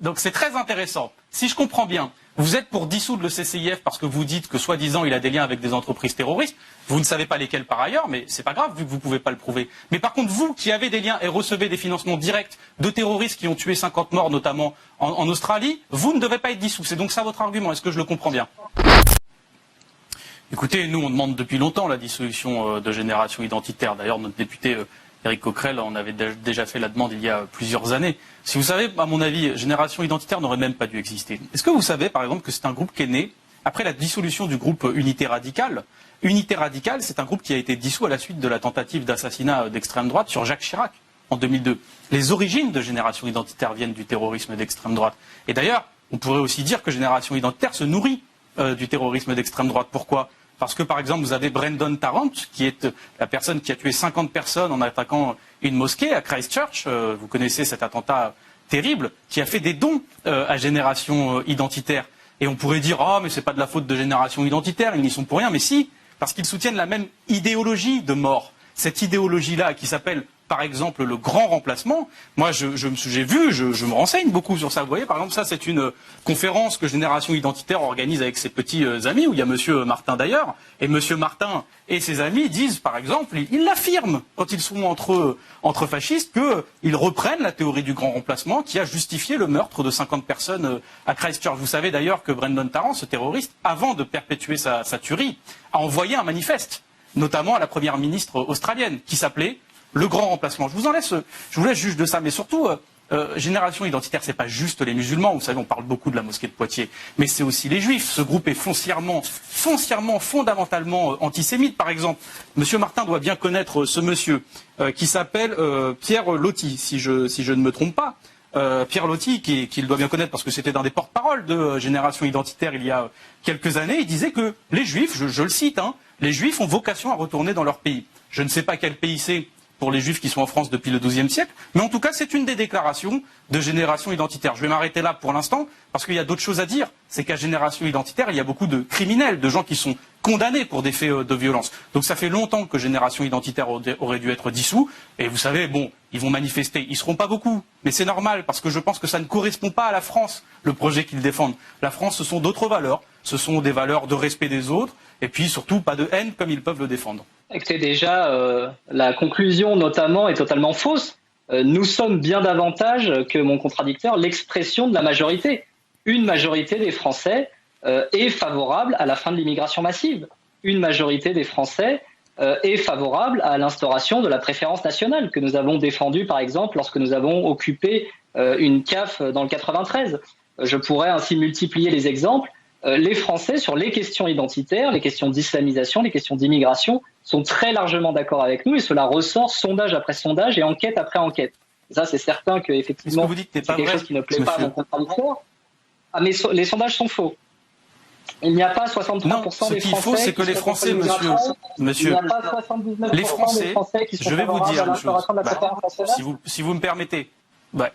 Donc c'est très intéressant. Si je comprends bien, vous êtes pour dissoudre le CCIF parce que vous dites que soi-disant il a des liens avec des entreprises terroristes. Vous ne savez pas lesquelles par ailleurs, mais c'est pas grave vu que vous pouvez pas le prouver. Mais par contre, vous qui avez des liens et recevez des financements directs de terroristes qui ont tué 50 morts notamment en Australie, vous ne devez pas être dissous. C'est donc ça votre argument. Est-ce que je le comprends bien ? Écoutez, nous on demande depuis longtemps la dissolution de Génération Identitaire. D'ailleurs, notre député Éric Coquerel en avait déjà fait la demande il y a plusieurs années. Si vous savez, à mon avis, Génération Identitaire n'aurait même pas dû exister. Est-ce que vous savez, par exemple, que c'est un groupe qui est né après la dissolution du groupe Unité Radicale ? Unité Radicale, c'est un groupe qui a été dissous à la suite de la tentative d'assassinat d'extrême droite sur Jacques Chirac en 2002. Les origines de Génération Identitaire viennent du terrorisme d'extrême droite. Et d'ailleurs, on pourrait aussi dire que Génération Identitaire se nourrit du terrorisme d'extrême droite. Pourquoi ? Parce que, par exemple, vous avez Brendan Tarrant, qui est la personne qui a tué 50 personnes en attaquant une mosquée à Christchurch. Vous connaissez cet attentat terrible, qui a fait des dons à Génération Identitaire. Et on pourrait dire, ah, mais c'est pas de la faute de Génération Identitaire, ils n'y sont pour rien. Mais si, parce qu'ils soutiennent la même idéologie de mort. Cette idéologie-là, qui s'appelle, par exemple, le grand remplacement. Moi, je me renseigne beaucoup sur ça. Vous voyez, par exemple, ça, c'est une conférence que Génération Identitaire organise avec ses petits amis, où il y a Monsieur Martin d'ailleurs. Et Monsieur Martin et ses amis disent, par exemple, ils l'affirment, quand ils sont entre fascistes, qu'ils reprennent la théorie du grand remplacement qui a justifié le meurtre de 50 personnes à Christchurch. Vous savez d'ailleurs que Brendan Tarrant, ce terroriste, avant de perpétuer sa tuerie, a envoyé un manifeste, notamment à la première ministre australienne, qui s'appelait le grand remplacement. Je vous laisse juge de ça, mais surtout, Génération Identitaire, c'est pas juste les musulmans. Vous savez, on parle beaucoup de la mosquée de Poitiers, mais c'est aussi les juifs. Ce groupe est foncièrement, fondamentalement antisémite. Par exemple, Monsieur Martin doit bien connaître ce monsieur qui s'appelle Pierre Loti, si je ne me trompe pas. Pierre Loti, qu'il doit bien connaître parce que c'était un des porte-parole de Génération Identitaire il y a quelques années, il disait que les juifs, je le cite, les juifs ont vocation à retourner dans leur pays. Je ne sais pas quel pays c'est pour les juifs qui sont en France depuis le XIIe siècle, mais en tout cas c'est une des déclarations de Génération Identitaire. Je vais m'arrêter là pour l'instant, parce qu'il y a d'autres choses à dire. C'est qu'à Génération Identitaire, il y a beaucoup de criminels, de gens qui sont condamnés pour des faits de violence. Donc ça fait longtemps que Génération Identitaire aurait dû être dissous, et vous savez, bon, ils vont manifester, ils seront pas beaucoup, mais c'est normal, parce que je pense que ça ne correspond pas à la France, le projet qu'ils défendent. La France, ce sont d'autres valeurs, ce sont des valeurs de respect des autres, et puis surtout pas de haine comme ils peuvent le défendre. Écoutez, déjà, la conclusion notamment est totalement fausse. Nous sommes bien davantage que mon contradicteur l'expression de la majorité. Une majorité des Français est favorable à la fin de l'immigration massive. Une majorité des Français est favorable à l'instauration de la préférence nationale que nous avons défendue, par exemple, lorsque nous avons occupé une CAF dans le 93. Je pourrais ainsi multiplier les exemples. Les Français, sur les questions identitaires, les questions d'islamisation, les questions d'immigration, sont très largement d'accord avec nous et cela ressort sondage après sondage et enquête après enquête. Et ça, c'est certain que effectivement, vous dites que c'est quelque chose qui ne plaît pas à mon contradicteur. Ah, mais les sondages sont faux. Il n'y a pas 63% non, ce des qu'il Français. Faut, c'est que les Français, monsieur, il n'y a pas 79% les Français, des Français qui sont je vais vous dire une chose. Si vous me permettez,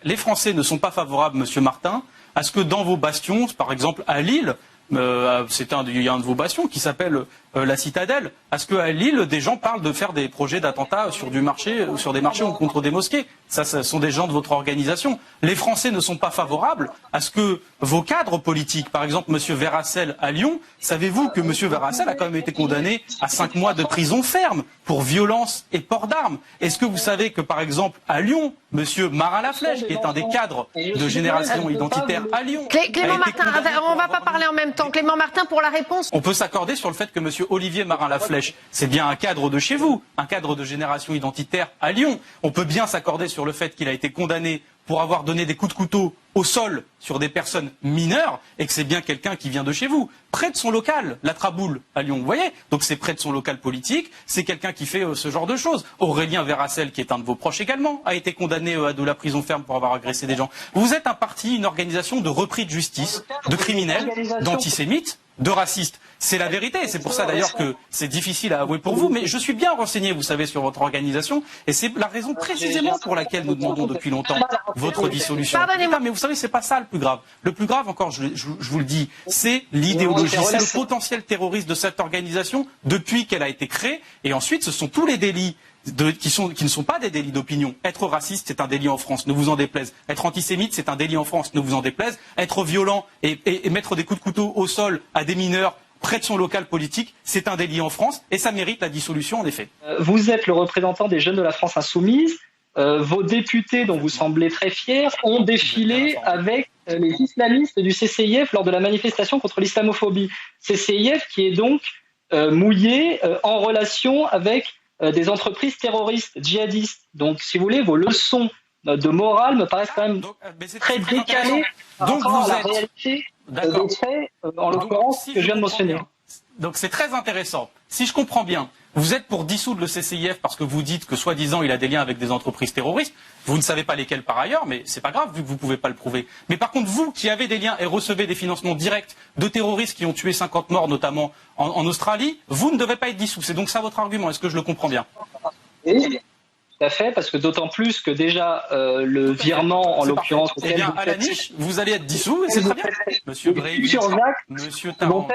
les Français ne sont pas favorables, monsieur Martin, à ce que dans vos bastions, par exemple à Lille, il y a un de vos bastions qui s'appelle la Citadelle. À ce qu'à Lille, des gens parlent de faire des projets d'attentats sur des marchés ou contre des mosquées. Ça, ce sont des gens de votre organisation. Les Français ne sont pas favorables à ce que vos cadres politiques, par exemple monsieur Verracel à Lyon, savez-vous que monsieur Verracel a quand même été condamné à 5 mois de prison ferme pour violence et port d'armes. Est-ce que vous savez que par exemple à Lyon, monsieur Marin-Laflèche, qui est un des cadres de Génération Identitaire à Lyon, Clément Martin, on ne va pas parler en même temps. Clément Martin pour la réponse. On peut s'accorder sur le fait que monsieur Olivier Marin-Laflèche, c'est bien un cadre de chez vous, un cadre de Génération Identitaire à Lyon. On peut bien s'accorder sur le fait qu'il a été condamné pour avoir donné des coups de couteau au sol sur des personnes mineures et que c'est bien quelqu'un qui vient de chez vous, près de son local, la Traboule à Lyon, vous voyez. Donc c'est près de son local politique, c'est quelqu'un qui fait ce genre de choses. Aurélien Verracel, qui est un de vos proches également, a été condamné à de la prison ferme pour avoir agressé des gens. Vous êtes un parti, une organisation de repris de justice, de criminels, d'antisémites, de racistes. C'est la vérité, c'est pour ça d'ailleurs que c'est difficile à avouer pour vous, mais je suis bien renseigné, vous savez, sur votre organisation, et c'est la raison précisément pour laquelle nous demandons depuis longtemps votre dissolution. Mais vous savez, c'est pas ça le plus grave. Le plus grave, encore, je vous le dis, c'est l'idéologie, c'est le potentiel terroriste de cette organisation depuis qu'elle a été créée, et ensuite ce sont tous les délits qui ne sont pas des délits d'opinion. Être raciste, c'est un délit en France, ne vous en déplaise. Être antisémite, c'est un délit en France, ne vous en déplaise. Être violent et mettre des coups de couteau au sol à des mineurs près de son local politique, c'est un délit en France et ça mérite la dissolution en effet. Vous êtes le représentant des jeunes de la France insoumise. Vos députés, dont vous semblez très fiers, ont défilé avec les islamistes du CCIF lors de la manifestation contre l'islamophobie. CCIF qui est donc mouillé en relation avec des entreprises terroristes, djihadistes. Donc, si vous voulez, vos leçons de morale me paraissent quand même très décalées par rapport à la réalité des faits, en l'occurrence, que je viens de mentionner. Donc c'est très intéressant. Si je comprends bien, vous êtes pour dissoudre le CCIF parce que vous dites que soi-disant il a des liens avec des entreprises terroristes. Vous ne savez pas lesquelles par ailleurs, mais c'est pas grave vu que vous ne pouvez pas le prouver. Mais par contre, vous qui avez des liens et recevez des financements directs de terroristes qui ont tué 50 morts notamment en Australie, vous ne devez pas être dissous. C'est donc ça votre argument. Est-ce que je le comprends bien? Oui, tout à fait, parce que d'autant plus que déjà le virement, en l'occurrence, eh bien, à la niche, vous allez être dissous et c'est très bien. Monsieur Breivik, Monsieur Tarrant,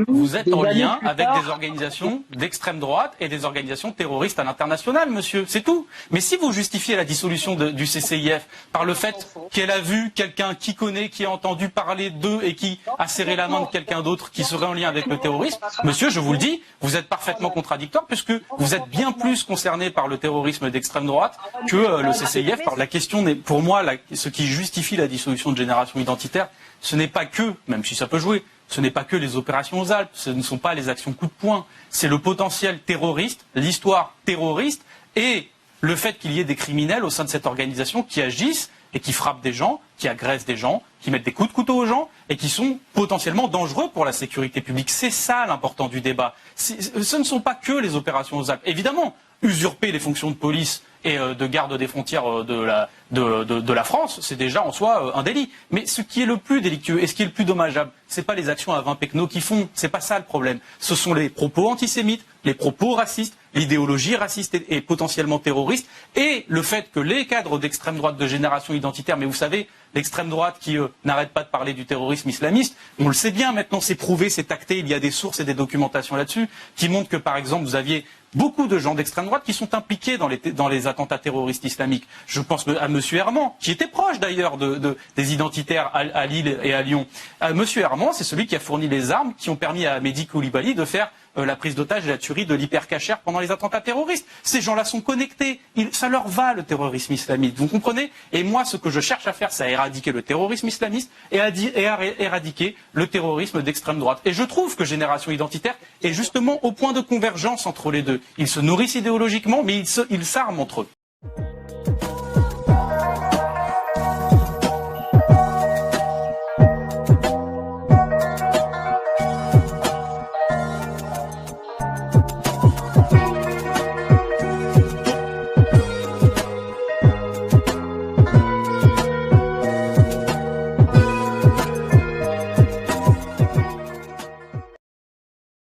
vous êtes en lien avec des organisations d'extrême droite et des organisations terroristes à l'international, monsieur. C'est tout. Mais si vous justifiez la dissolution du CCIF par le fait qu'elle a vu quelqu'un qui connaît, qui a entendu parler d'eux et qui a serré la main de quelqu'un d'autre qui serait en lien avec le terrorisme, monsieur, je vous le dis, vous êtes parfaitement contradictoire puisque vous êtes bien plus concerné par le terrorisme d'extrême droite que le CCIF. La question n'est, pour moi, ce qui justifie la dissolution de Génération Identitaire, ce n'est pas que, même si ça peut jouer, ce n'est pas que les opérations aux Alpes, ce ne sont pas les actions coup de poing, c'est le potentiel terroriste, l'histoire terroriste et le fait qu'il y ait des criminels au sein de cette organisation qui agissent et qui frappent des gens, qui agressent des gens, qui mettent des coups de couteau aux gens et qui sont potentiellement dangereux pour la sécurité publique. C'est ça l'important du débat. Ce ne sont pas que les opérations aux Alpes. Évidemment, usurper les fonctions de police et de garde des frontières de la France, c'est déjà en soi un délit. Mais ce qui est le plus délictueux et ce qui est le plus dommageable, c'est pas les actions à 20 pecnos qui font, c'est pas ça le problème. Ce sont les propos antisémites, les propos racistes, l'idéologie raciste et potentiellement terroriste, et le fait que les cadres d'extrême droite de Génération Identitaire, mais vous savez, l'extrême droite qui n'arrête pas de parler du terrorisme islamiste, on le sait bien maintenant, c'est prouvé, c'est acté, il y a des sources et des documentations là-dessus, qui montrent que par exemple vous aviez beaucoup de gens d'extrême droite qui sont impliqués dans les attentats terroristes islamiques. Je pense à M. Herman, qui était proche d'ailleurs des identitaires à Lille et à Lyon. M. Herman, c'est celui qui a fourni les armes qui ont permis à Mehdi Koulibaly de faire la prise d'otage et la tuerie de l'hypercachère pendant les attentats terroristes. Ces gens-là sont connectés. Ça leur va, le terrorisme islamiste. Vous comprenez? Et moi, ce que je cherche à faire, c'est à éradiquer le terrorisme islamiste et à éradiquer le terrorisme d'extrême droite. Et je trouve que Génération Identitaire est justement au point de convergence entre les deux. Ils se nourrissent idéologiquement, mais ils s'arment entre eux.